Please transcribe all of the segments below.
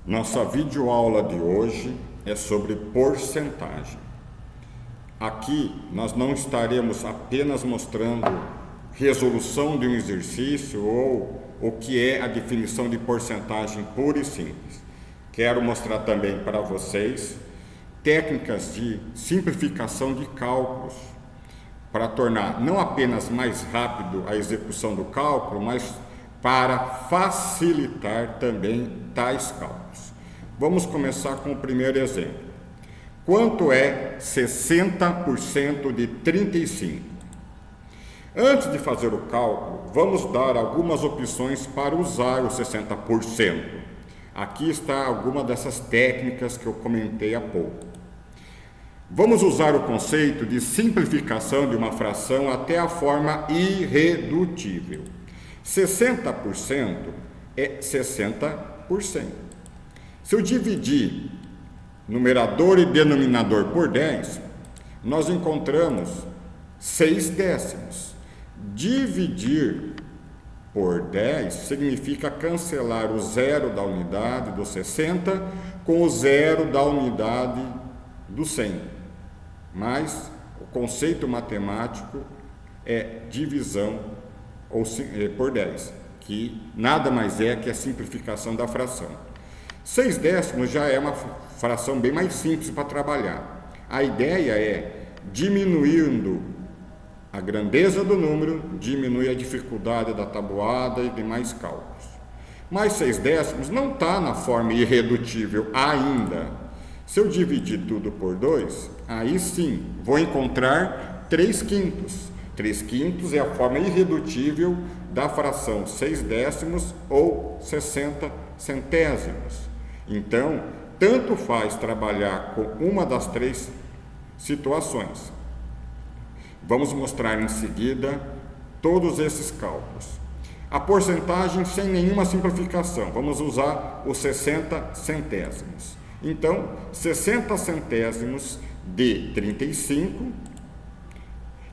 Nossa videoaula de hoje é sobre porcentagem. Aqui nós não estaremos apenas mostrando resolução de um exercício ou o que é a definição de porcentagem pura e simples. Quero mostrar também para vocês técnicas de simplificação de cálculos para tornar não apenas mais rápido a execução do cálculo, mas para facilitar também tais cálculos. Vamos começar com o primeiro exemplo. Quanto é 60% de 35? Antes de fazer o cálculo, vamos dar algumas opções para usar o 60%. Aqui está alguma dessas técnicas que eu comentei há pouco. Vamos usar o conceito de simplificação de uma fração até a forma irredutível. 60% é 60%. Se eu dividir numerador e denominador por 10, nós encontramos 6 décimos. Dividir por 10 significa cancelar o zero da unidade do 60 com o zero da unidade do 100. Mas o conceito matemático é divisão por 10, que nada mais é que a simplificação da fração. 6 décimos já é uma fração bem mais simples para trabalhar. A ideia é, diminuindo a grandeza do número, diminui a dificuldade da tabuada e demais cálculos. Mas 6 décimos não está na forma irredutível ainda. Se eu dividir tudo por 2, aí sim, vou encontrar 3 quintos. 3 quintos é a forma irredutível da fração 6 décimos ou 60 centésimos. Então, tanto faz trabalhar com uma das 3 situações. Vamos mostrar em seguida todos esses cálculos. A porcentagem sem nenhuma simplificação, vamos usar os 60 centésimos. Então, 60 centésimos de 35.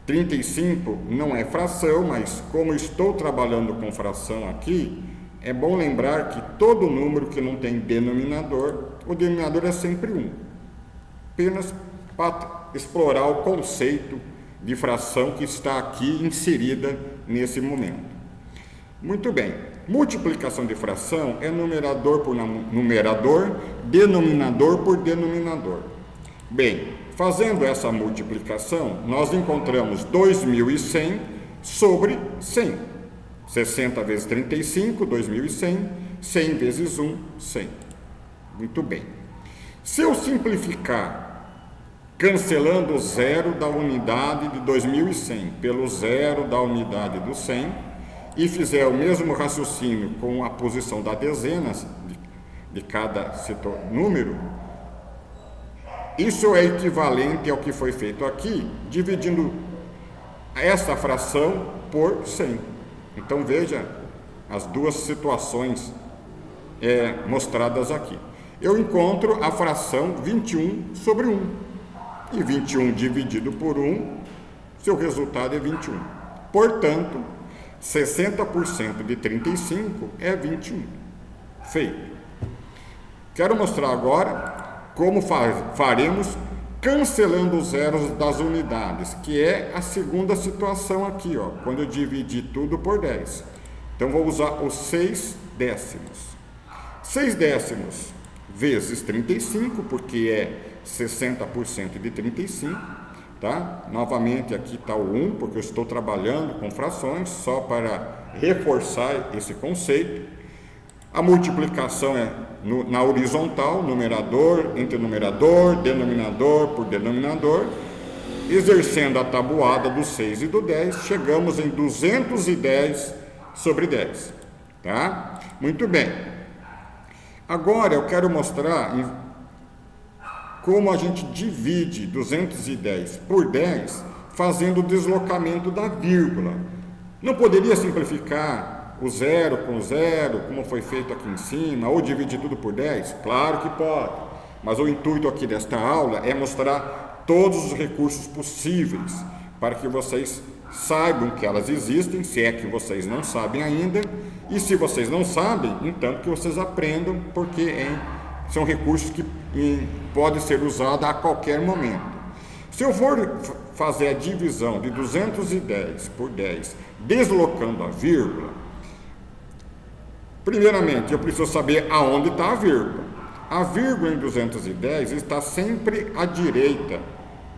35 não é fração, mas como estou trabalhando com fração aqui, é bom lembrar que todo número que não tem denominador, o denominador é sempre 1. Apenas para explorar o conceito de fração que está aqui inserida nesse momento. Muito bem, multiplicação de fração é numerador por numerador, denominador por denominador. Bem, fazendo essa multiplicação, nós encontramos 2.100 sobre 100. 60 vezes 35, 2.100. 100 vezes 1, 100. Muito bem. Se eu simplificar, cancelando o zero da unidade de 2.100 pelo zero da unidade do 100, e fizer o mesmo raciocínio com a posição da dezena de cada número, isso é equivalente ao que foi feito aqui, dividindo essa fração por 100. Então veja as duas situações mostradas aqui. Eu encontro a fração 21 sobre 1. E 21 dividido por 1, seu resultado é 21. Portanto, 60% de 35 é 21. Feito. Quero mostrar agora como faremos cancelando os zeros das unidades, que é a segunda situação aqui, quando eu dividir tudo por 10. Então, vou usar os 6 décimos. 6 décimos vezes 35, porque é 60% de 35, tá? Novamente, aqui está o 1, porque eu estou trabalhando com frações, só para reforçar esse conceito. A multiplicação é na horizontal, numerador entre numerador, denominador por denominador. Exercendo a tabuada do 6 e do 10, chegamos em 210 sobre 10. Tá? Muito bem. Agora eu quero mostrar como a gente divide 210 por 10, fazendo o deslocamento da vírgula. Não poderia simplificar o zero com zero, como foi feito aqui em cima, ou dividir tudo por 10? Claro que pode, mas o intuito aqui desta aula é mostrar todos os recursos possíveis, para que vocês saibam que elas existem, se é que vocês não sabem ainda, e se vocês não sabem, então que vocês aprendam, porque são recursos que podem ser usados a qualquer momento. Se eu for fazer a divisão de 210 por 10, deslocando a vírgula, primeiramente eu preciso saber aonde está a vírgula. A vírgula em 210 está sempre à direita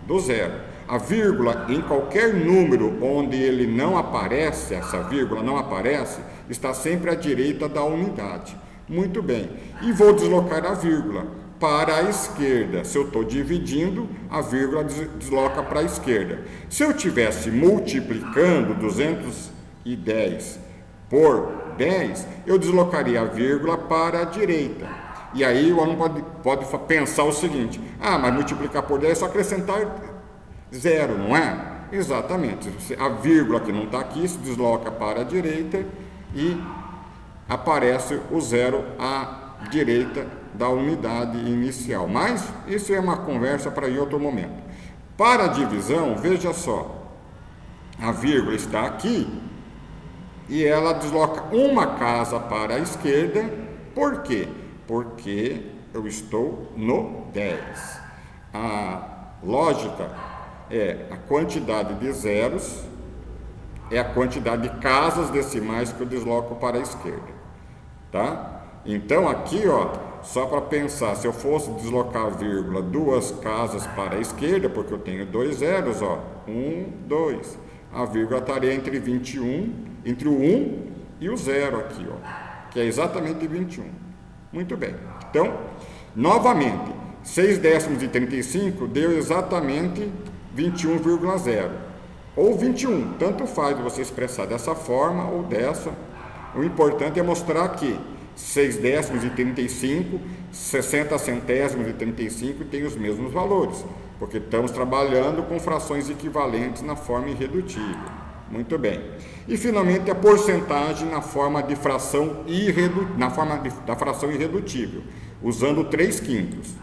do zero. A vírgula em qualquer número onde ele não aparece, essa vírgula não aparece, está sempre à direita da unidade. Muito bem. E vou deslocar a vírgula para a esquerda. Se eu estou dividindo, a vírgula desloca para a esquerda. Se eu estivesse multiplicando 210 por 10, eu deslocaria a vírgula para a direita. E aí o aluno pode pensar o seguinte: mas multiplicar por 10 é só acrescentar zero, não é? Exatamente. A vírgula que não está aqui se desloca para a direita e aparece o zero à direita da unidade inicial. Mas isso é uma conversa para em outro momento. Para a divisão, veja só, a vírgula está aqui e ela desloca uma casa para a esquerda. Por quê? Porque eu estou no 10. A lógica é a quantidade de zeros, é a quantidade de casas decimais que eu desloco para a esquerda, tá? Então aqui, só para pensar, se eu fosse deslocar a vírgula 2 casas para a esquerda, porque eu tenho 2 zeros, 1, 2, a vírgula estaria entre 21, entre o 1 e o 0 aqui, que é exatamente 21. Muito bem. Então, novamente, 6 décimos de 35 deu exatamente 21,0 ou 21, tanto faz você expressar dessa forma ou dessa. O importante é mostrar que 6 décimos de 35, 60 centésimos de 35 têm os mesmos valores, porque estamos trabalhando com frações equivalentes na forma irredutível. Muito bem. E finalmente a porcentagem na forma de fração da fração irredutível, usando 3/5.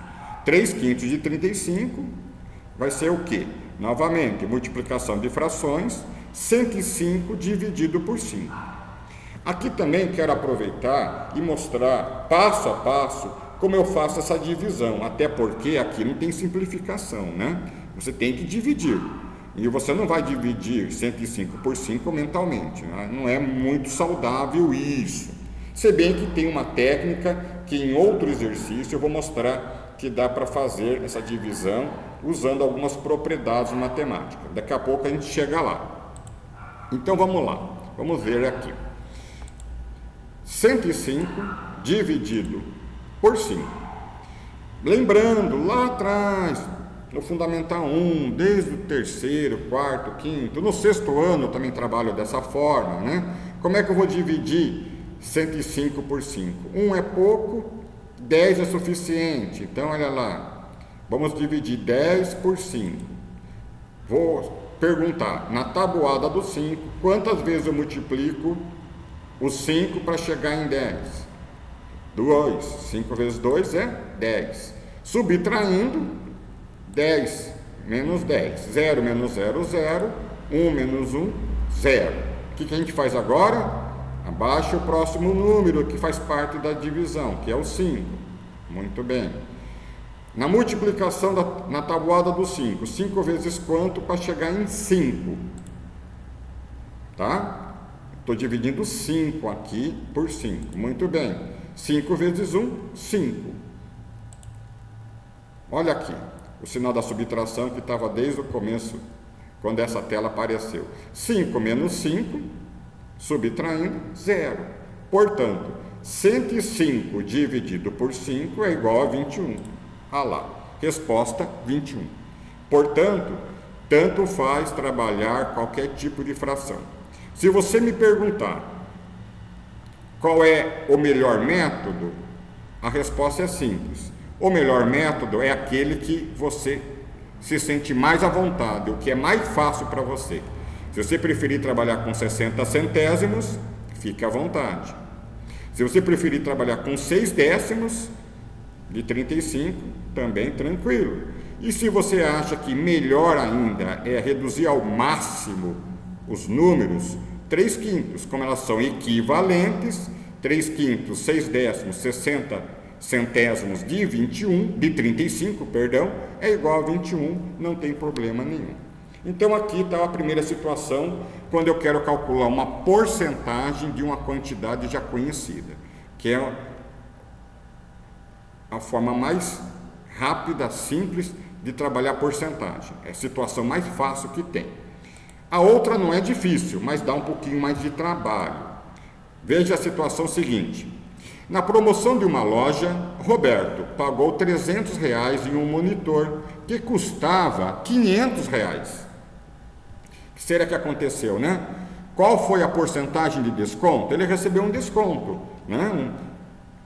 3/5 de 35 vai ser o quê? Novamente, multiplicação de frações, 105 dividido por 5. Aqui também quero aproveitar e mostrar passo a passo como eu faço essa divisão, até porque aqui não tem simplificação, né? Você tem que dividir. E você não vai dividir 105 por 5 mentalmente, né? Não é muito saudável isso. Se bem que tem uma técnica que em outro exercício eu vou mostrar que dá para fazer essa divisão usando algumas propriedades matemáticas. Daqui a pouco a gente chega lá. Então vamos lá, vamos ver aqui. 105 dividido por 5. Lembrando, lá atrás, no Fundamental 1, desde o 3º, 4º, 5º, no 6º ano eu também trabalho dessa forma, né? Como é que eu vou dividir 105 por 5? 1 é pouco, 10 é suficiente. Então, olha lá, vamos dividir 10 por 5. Vou perguntar, na tabuada do 5, quantas vezes eu multiplico o 5 para chegar em 10? 2. 5 vezes 2 é 10. Subtraindo, 10 menos 10. 0 menos 0, 0. 1 menos 1, 0. O que a gente faz agora? Abaixa o próximo número que faz parte da divisão, que é o 5. Muito bem. Na multiplicação na tabuada do 5, 5 vezes quanto para chegar em 5? Tá? Estou dividindo 5 aqui por 5. Muito bem. 5 vezes 1, 5. Olha aqui, o sinal da subtração que estava desde o começo, quando essa tela apareceu. 5 menos 5, subtraindo, 0. Portanto, 105 dividido por 5 é igual a 21. Ah lá, resposta 21. Portanto, tanto faz trabalhar qualquer tipo de fração. Se você me perguntar qual é o melhor método, a resposta é simples. O melhor método é aquele que você se sente mais à vontade, o que é mais fácil para você. Se você preferir trabalhar com 60 centésimos, fique à vontade. Se você preferir trabalhar com 6 décimos de 35, também tranquilo. E se você acha que melhor ainda é reduzir ao máximo os números, 3/5, como elas são equivalentes, 3/5, 6 décimos, 60 centésimos de 35, é igual a 21, não tem problema nenhum. Então aqui está a primeira situação, quando eu quero calcular uma porcentagem de uma quantidade já conhecida, que é a forma mais rápida, simples de trabalhar porcentagem. É a situação mais fácil que tem. A outra não é difícil, mas dá um pouquinho mais de trabalho. Veja a situação seguinte. Na promoção de uma loja, Roberto pagou R$300 em um monitor que custava R$500. O que será que aconteceu, né? Qual foi a porcentagem de desconto? Ele recebeu um desconto, né?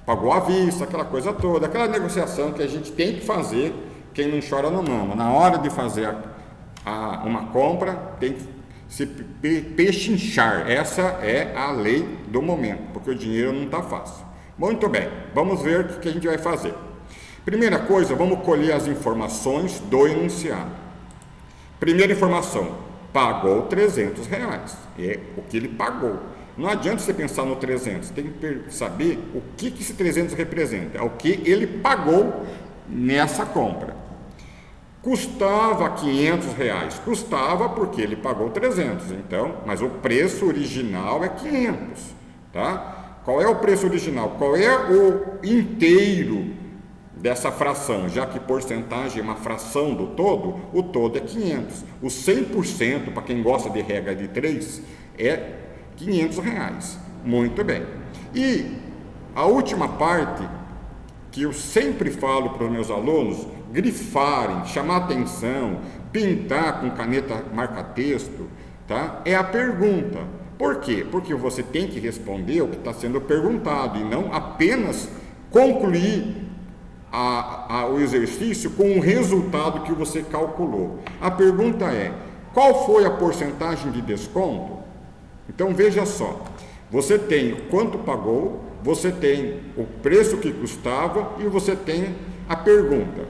Pagou à vista, aquela coisa toda, aquela negociação que a gente tem que fazer, quem não chora não mama. Na hora de fazer uma compra, tem que se pechinchar. Essa é a lei do momento, porque o dinheiro não está fácil. Muito bem, vamos ver o que a gente vai fazer. Primeira coisa, vamos colher as informações do enunciado. Primeira informação, pagou R$300, é o que ele pagou. Não adianta você pensar no 300, tem que saber o que esse 300 representa, é o que ele pagou nessa compra. Custava R$500, custava porque ele pagou 300, então, mas o preço original é 500, tá? Qual é o preço original? Qual é o inteiro dessa fração? Já que porcentagem é uma fração do todo, o todo é 500. O 100%, para quem gosta de regra de 3, é R$500. Muito bem. E a última parte, que eu sempre falo para os meus alunos, grifarem, chamar atenção, pintar com caneta marca-texto, tá? É a pergunta. Por quê? Porque você tem que responder o que está sendo perguntado e não apenas concluir o exercício com o resultado que você calculou. A pergunta é, qual foi a porcentagem de desconto? Então veja só, você tem quanto pagou, você tem o preço que custava e você tem a pergunta.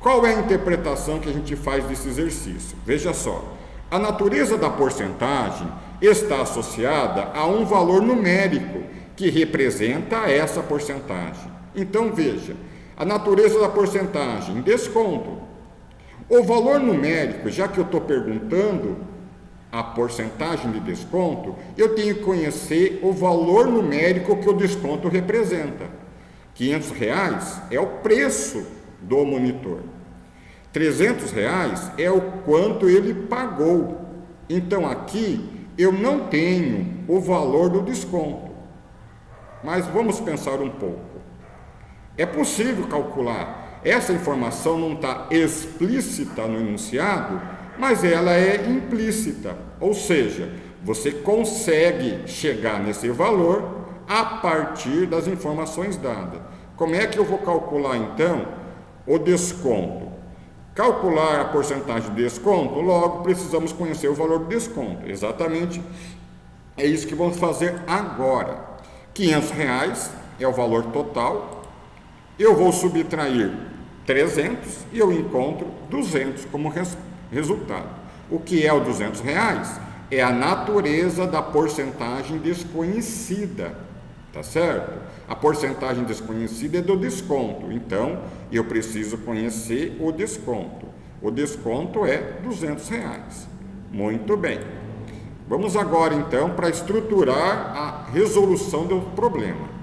Qual é a interpretação que a gente faz desse exercício? Veja só, a natureza da porcentagem está associada a um valor numérico que representa essa porcentagem. Então veja, a natureza da porcentagem, desconto. O valor numérico, já que eu estou perguntando a porcentagem de desconto, eu tenho que conhecer o valor numérico que o desconto representa. R$500 é o preço do monitor. R$300 é o quanto ele pagou. Então aqui eu não tenho o valor do desconto. Mas vamos pensar um pouco. É possível calcular. Essa informação não está explícita no enunciado, mas ela é implícita. Ou seja, você consegue chegar nesse valor a partir das informações dadas. Como é que eu vou calcular então o desconto? Calcular a porcentagem de desconto, logo precisamos conhecer o valor do desconto. Exatamente, é isso que vamos fazer agora. R$500 é o valor total. Eu vou subtrair 300 e eu encontro 200 como resultado. O que é o R$200? É a natureza da porcentagem desconhecida, tá certo? A porcentagem desconhecida é do desconto, então eu preciso conhecer o desconto. O desconto é R$200. Muito bem. Vamos agora então para estruturar a resolução do problema.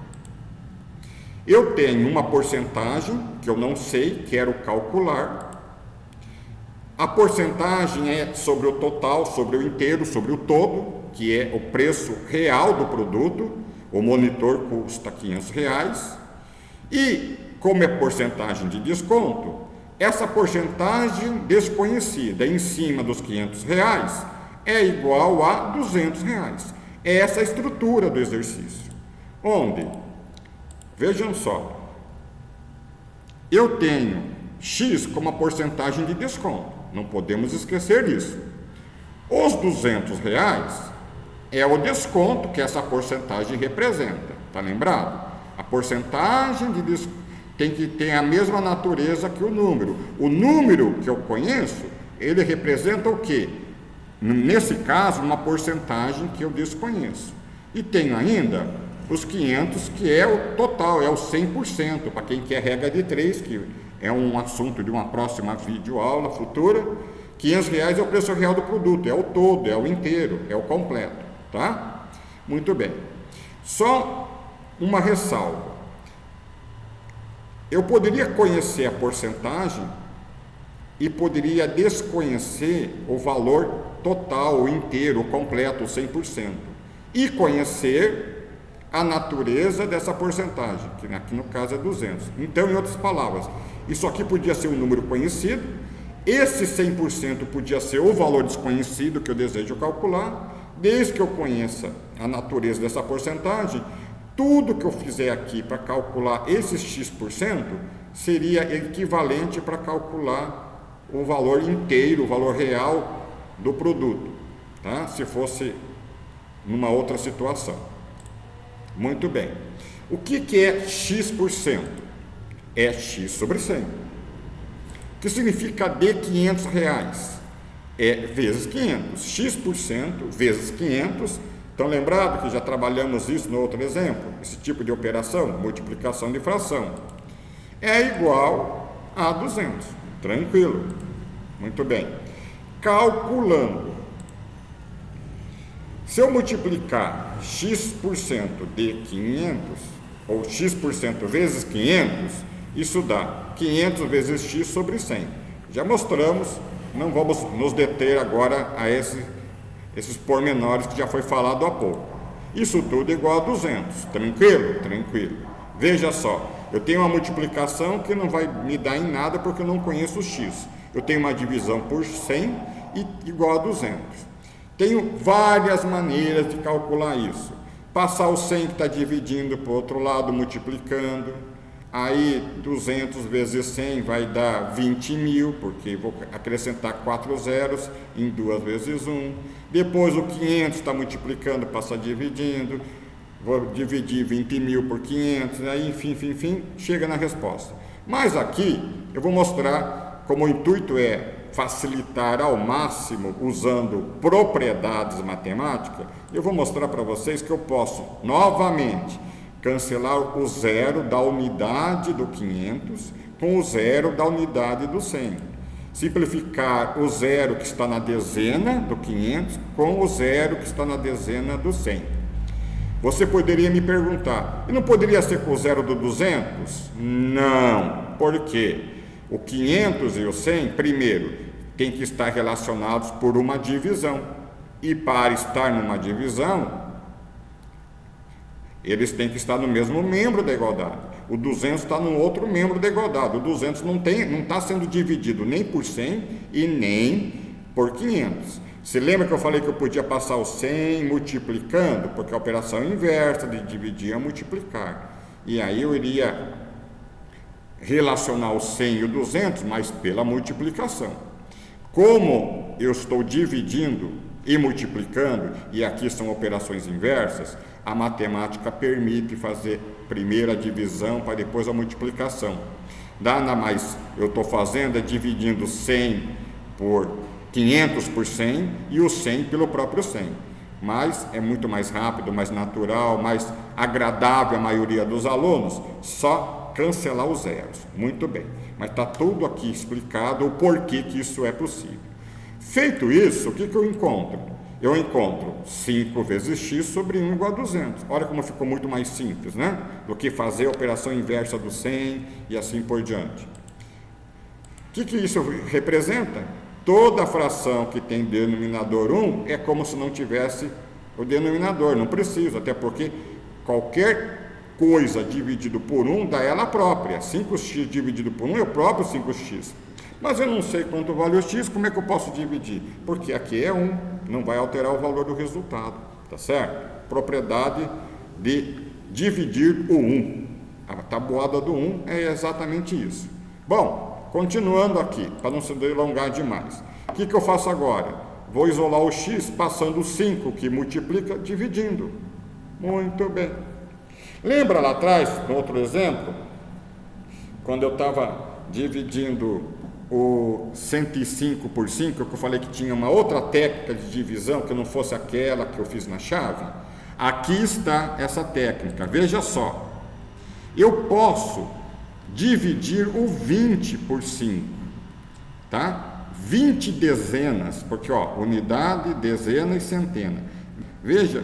Eu tenho uma porcentagem que eu não sei, quero calcular. A porcentagem é sobre o total, sobre o inteiro, sobre o todo, que é o preço real do produto. O monitor custa R$500. E, como é porcentagem de desconto, essa porcentagem desconhecida em cima dos R$500 é igual a R$200. É essa a estrutura do exercício. Onde, vejam só, eu tenho X como a porcentagem de desconto. Não podemos esquecer disso. Os R$200 é o desconto que essa porcentagem representa. Está lembrado? A porcentagem de desconto tem que ter a mesma natureza que o número. O número que eu conheço, ele representa o quê? Nesse caso, uma porcentagem que eu desconheço. E tenho ainda os 500, que é o total, é o 100%, para quem quer regra de 3, que é um assunto de uma próxima videoaula futura. R$ 500 é o preço real do produto, é o todo, é o inteiro, é o completo, tá? Muito bem. Só uma ressalva. Eu poderia conhecer a porcentagem e poderia desconhecer o valor total, o inteiro, o completo, o 100%. E conhecer a natureza dessa porcentagem, que aqui no caso é 200. Então, em outras palavras, isso aqui podia ser um número conhecido, esse 100% podia ser o valor desconhecido que eu desejo calcular. Desde que eu conheça a natureza dessa porcentagem, tudo que eu fizer aqui para calcular esses X% seria equivalente para calcular o valor inteiro, o valor real do produto, tá? Se fosse numa outra situação. Muito bem. O que é X%? É X sobre 100. O que significa de R$ 500? É vezes 500. X% vezes 500. Estão lembrados que já trabalhamos isso no outro exemplo? Esse tipo de operação, multiplicação de fração, é igual a 200. Tranquilo. Muito bem. Calculando. Se eu multiplicar X% de 500, ou X% vezes 500, isso dá 500 vezes X sobre 100. Já mostramos, não vamos nos deter agora a esses pormenores que já foi falado há pouco. Isso tudo é igual a 200. Tranquilo? Tranquilo. Veja só, eu tenho uma multiplicação que não vai me dar em nada porque eu não conheço o X. Eu tenho uma divisão por 100 e igual a 200. Tenho várias maneiras de calcular isso. Passar o 100 que está dividindo para o outro lado, multiplicando. Aí 200 vezes 100 vai dar 20.000, porque vou acrescentar 4 zeros em 2 vezes 1. Depois o 500 está multiplicando, passa dividindo. Vou dividir 20.000 por 500, aí enfim, chega na resposta. Mas aqui eu vou mostrar, como o intuito é facilitar ao máximo usando propriedades matemáticas, eu vou mostrar para vocês que eu posso novamente cancelar o zero da unidade do 500 com o zero da unidade do 100. Simplificar o zero que está na dezena do 500 com o zero que está na dezena do 100. Você poderia me perguntar, e não poderia ser com o zero do 200? Não, por quê? O 500 e o 100, primeiro, tem que estar relacionados por uma divisão. E para estar numa divisão, eles têm que estar no mesmo membro da igualdade. O 200 está no outro membro da igualdade. O 200 não está sendo dividido nem por 100 e nem por 500. Você lembra que eu falei que eu podia passar o 100 multiplicando? Porque a operação inversa de dividir é multiplicar. E aí eu iria relacionar o 100 e o 200, mas pela multiplicação. Como eu estou dividindo e multiplicando, e aqui são operações inversas, a matemática permite fazer primeiro a divisão para depois a multiplicação. Nada mais eu estou fazendo é dividindo 100 por 500 por 100 e o 100 pelo próprio 100. Mas é muito mais rápido, mais natural, mais agradável à maioria dos alunos, só cancelar os zeros. Muito bem, mas está tudo aqui explicado o porquê que isso é possível. Feito isso, o que eu encontro? Eu encontro 5 vezes x sobre 1 igual a 200. Olha como ficou muito mais simples, né? Do que fazer a operação inversa do 100 e assim por diante. O que isso representa? Toda fração que tem denominador 1 é como se não tivesse o denominador, não precisa, até porque qualquer coisa dividido por 1 dá ela própria. 5x dividido por 1 é o próprio 5x. Mas eu não sei quanto vale o x, como é que eu posso dividir? Porque aqui é 1, não vai alterar o valor do resultado, tá certo? Propriedade de dividir o 1. A tabuada do 1 é exatamente isso. Bom, continuando aqui, para não se delongar demais. O que eu faço agora? Vou isolar o x passando o 5, que multiplica, dividindo. Muito bem. Lembra lá atrás, no outro exemplo, quando eu estava dividindo o 105 por 5, que eu falei que tinha uma outra técnica de divisão, que não fosse aquela que eu fiz na chave? aqui está essa técnica. Veja só, eu posso dividir o 20 por 5, tá? 20 dezenas, porque ó, unidade, dezena e centena. Veja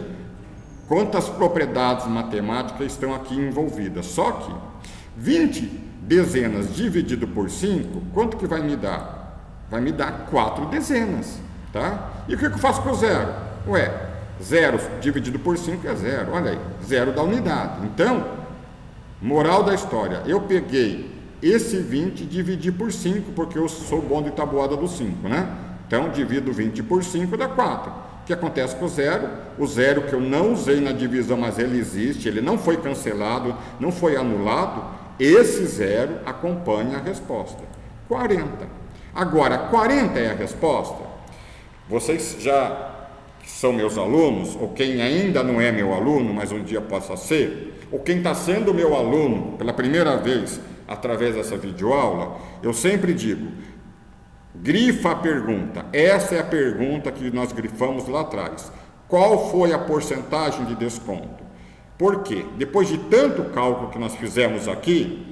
quantas propriedades matemáticas estão aqui envolvidas. Só que 20 dezenas dividido por 5, quanto que vai me dar? Vai me dar 4 dezenas, tá? E o que eu faço com o zero? Ué, 0 dividido por 5 é 0, olha aí, 0 da unidade. Então, moral da história, eu peguei esse 20 e dividi por 5, porque eu sou bom de tabuada do 5, né? Então, divido 20 por 5 dá 4. O que acontece com o zero? O zero que eu não usei na divisão, mas ele existe, ele não foi cancelado, não foi anulado, esse zero acompanha a resposta, 40. Agora, 40 é a resposta? Vocês já são meus alunos, ou quem ainda não é meu aluno, mas um dia possa ser, ou quem está sendo meu aluno pela primeira vez através dessa videoaula, eu sempre digo, grifa a pergunta. Essa é a pergunta que nós grifamos lá atrás. Qual foi a porcentagem de desconto? Por quê? Depois de tanto cálculo que nós fizemos aqui,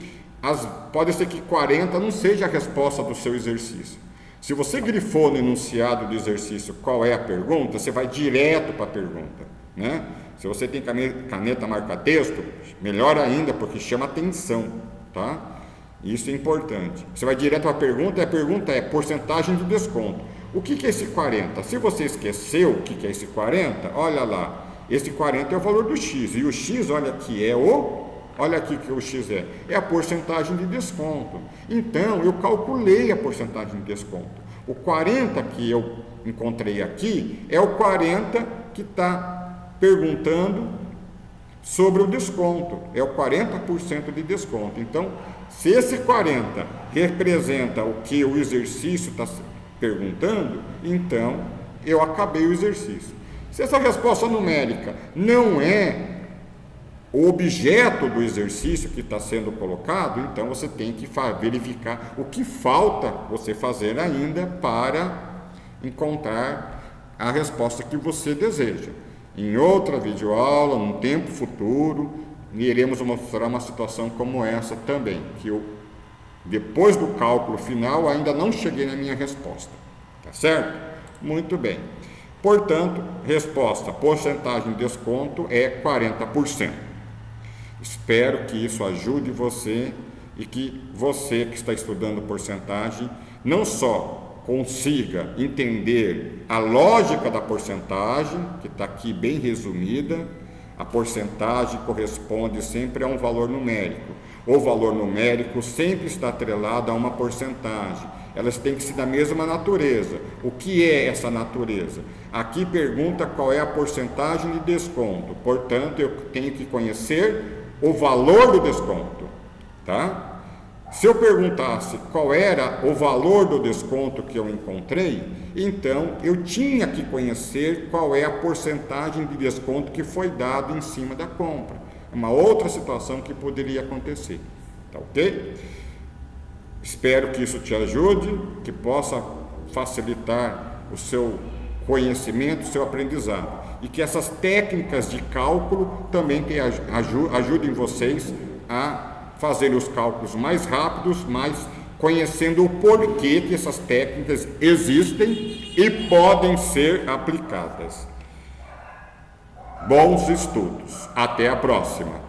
pode ser que 40 não seja a resposta do seu exercício. Se você grifou no enunciado do exercício qual é a pergunta, você vai direto para a pergunta, né? Se você tem caneta marca-texto, melhor ainda, porque chama atenção, tá? Isso é importante. Você vai direto para a pergunta, e a pergunta é porcentagem de desconto. O que é esse 40? Se você esqueceu o que é esse 40, olha lá, esse 40 é o valor do x, e o x, olha aqui, olha aqui que o x é a porcentagem de desconto. Então, eu calculei a porcentagem de desconto. O 40 que eu encontrei aqui é o 40 que está perguntando sobre o desconto. É o 40% de desconto. Então, se esse 40 representa o que o exercício está perguntando, então eu acabei o exercício. Se essa resposta numérica não é o objeto do exercício que está sendo colocado, então você tem que verificar o que falta você fazer ainda para encontrar a resposta que você deseja. Em outra videoaula, num tempo futuro, iremos mostrar uma situação como essa também, que eu, depois do cálculo final, ainda não cheguei na minha resposta. Tá certo? Muito bem. Portanto, resposta, porcentagem de desconto é 40%. Espero que isso ajude você e que você que está estudando porcentagem não só consiga entender a lógica da porcentagem, que está aqui bem resumida. A porcentagem corresponde sempre a um valor numérico. O valor numérico sempre está atrelado a uma porcentagem. Elas têm que ser da mesma natureza. O que é essa natureza? Aqui pergunta qual é a porcentagem de desconto. Portanto, eu tenho que conhecer o valor do desconto, tá? Se eu perguntasse qual era o valor do desconto que eu encontrei, então eu tinha que conhecer qual é a porcentagem de desconto que foi dado em cima da compra. É uma outra situação que poderia acontecer, tá ok? Espero que isso te ajude, que possa facilitar o seu conhecimento, o seu aprendizado. E que essas técnicas de cálculo também ajudem vocês a fazer os cálculos mais rápidos, mas conhecendo o porquê que essas técnicas existem e podem ser aplicadas. Bons estudos. Até a próxima.